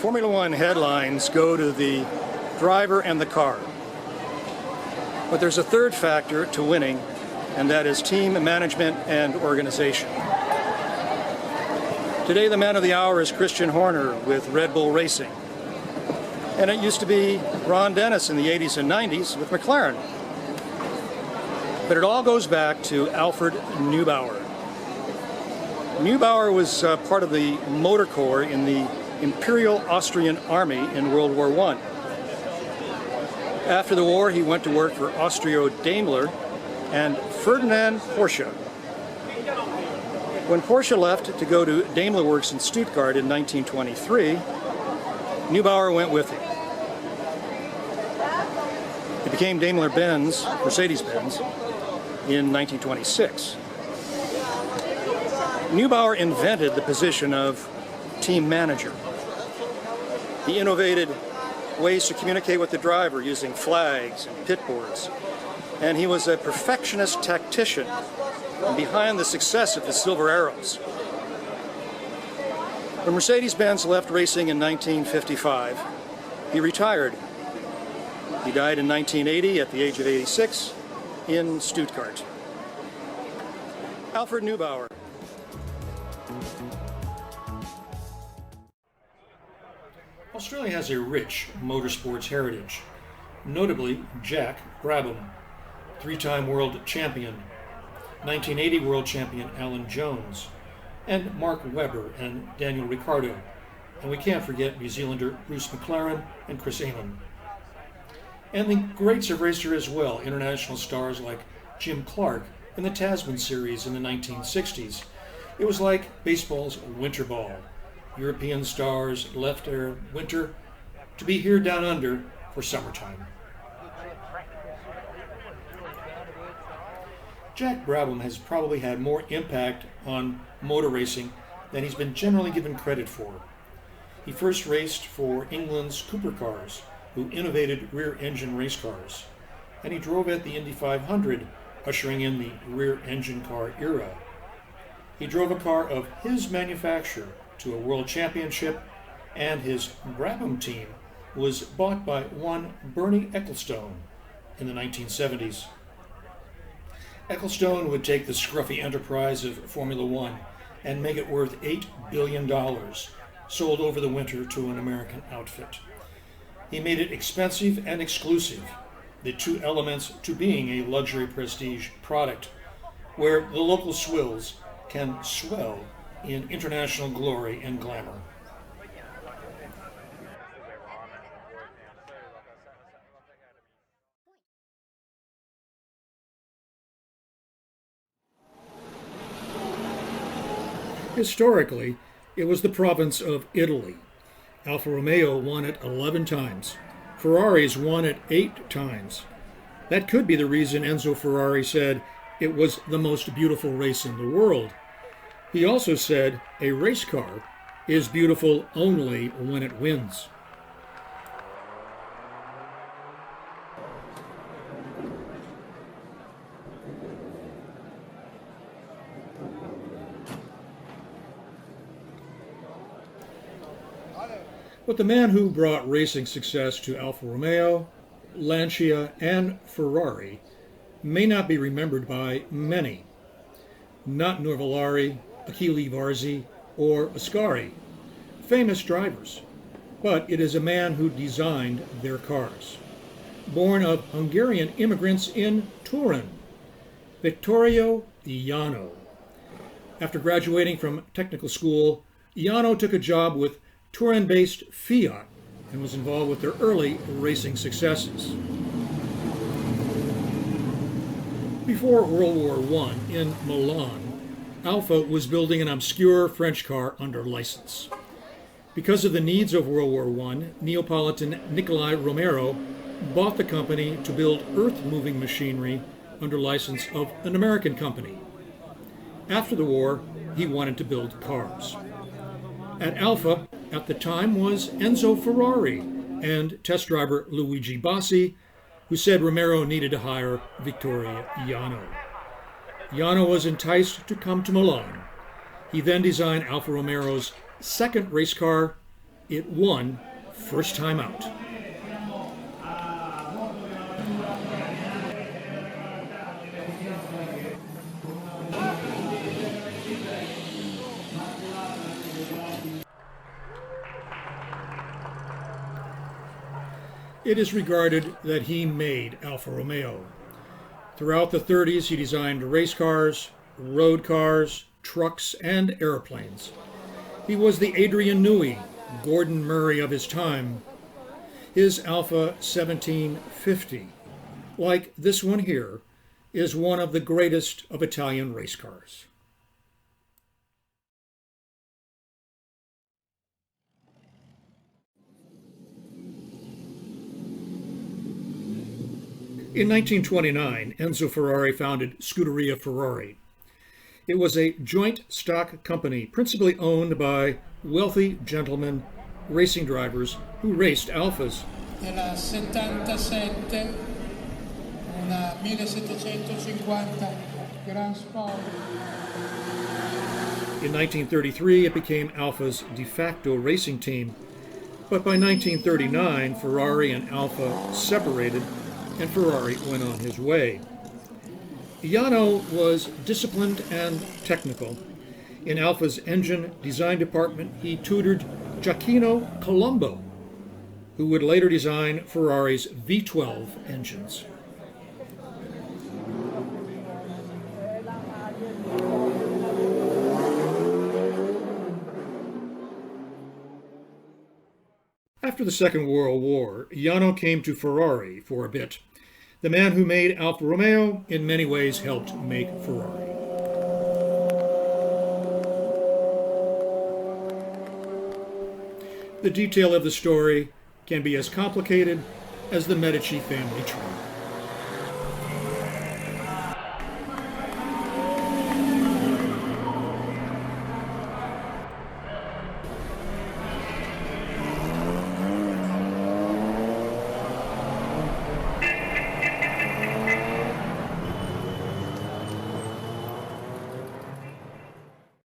Formula One headlines go to the driver and the car. But there's a third factor to winning, and that is team management and organization. Today, the man of the hour is Christian Horner with Red Bull Racing. And it used to be Ron Dennis in the 80s and 90s with McLaren. But it all goes back to Alfred Neubauer. Neubauer was part of the motor corps in the Imperial Austrian Army in World War I. After the war, he went to work for Austro-Daimler and Ferdinand Porsche. When Porsche left to go to Daimler Works in Stuttgart in 1923, Neubauer went with him. It became Daimler-Benz, Mercedes-Benz, in 1926. Neubauer invented the position of team manager. He innovated ways to communicate with the driver using flags and pit boards. And he was a perfectionist tactician behind the success of the Silver Arrows. When Mercedes-Benz left racing in 1955, he retired. He died in 1980 at the age of 86 in Stuttgart. Alfred Neubauer. Australia has a rich motorsports heritage, notably Jack Brabham, three-time world champion, 1980 world champion Alan Jones, and Mark Webber and Daniel Ricciardo, and we can't forget New Zealander Bruce McLaren and Chris Amon. And the greats have raced here as well, international stars like Jim Clark in the Tasman series in the 1960s. It was like baseball's winter ball. European stars left their winter to be here down under for summertime. Jack Brabham has probably had more impact on motor racing than he's been generally given credit for. He first raced for England's Cooper Cars, who innovated rear-engine race cars, and he drove at the Indy 500, ushering in the rear-engine car era. He drove a car of his manufacture to a world championship, and his Brabham team was bought by one Bernie Ecclestone in the 1970s. Ecclestone would take the scruffy enterprise of Formula One and make it worth $8 billion, sold over the winter to an American outfit. He made it expensive and exclusive, the two elements to being a luxury prestige product, where the local swills can swell in international glory and glamour. Historically, it was the province of Italy. Alfa Romeo won it 11 times. Ferraris won it 8 times. That could be the reason Enzo Ferrari said it was the most beautiful race in the world. He also said a race car is beautiful only when it wins. But the man who brought racing success to Alfa Romeo, Lancia, and Ferrari may not be remembered by many. Not Nuvolari, Achille Varzi, or Ascari, famous drivers, but it is a man who designed their cars. Born of Hungarian immigrants in Turin, Vittorio Iano. After graduating from technical school, Iano took a job with Turin-based Fiat and was involved with their early racing successes. Before World War I, in Milan, Alfa was building an obscure French car under license. Because of the needs of World War I, Neapolitan Nicolai Romero bought the company to build earth-moving machinery under license of an American company. After the war, he wanted to build cars. At Alfa, at the time, was Enzo Ferrari and test driver Luigi Bassi, who said Romero needed to hire Vittorio Iano. Iano was enticed to come to Milan. He then designed Alfa Romeo's second race car, It won first time out. It is regarded that he made Alfa Romeo. Throughout the 30s, he designed race cars, road cars, trucks, and airplanes. He was the Adrian Newey, Gordon Murray of his time. His Alfa 1750, like this one here, is one of the greatest of Italian race cars. In 1929, Enzo Ferrari founded Scuderia Ferrari. It was a joint stock company principally owned by wealthy gentlemen, racing drivers who raced Alfas. Nella 77, una 1750 Grand Sport. In 1933, it became Alfa's de facto racing team. But by 1939, Ferrari and Alfa separated, and Ferrari went on his way. Ianno was disciplined and technical. In Alfa's engine design department, he tutored Gioacchino Colombo, who would later design Ferrari's V12 engines. After the Second World War, Ianno came to Ferrari for a bit. The man who made Alfa Romeo in many ways helped make Ferrari. The detail of the story can be as complicated as the Medici family tree.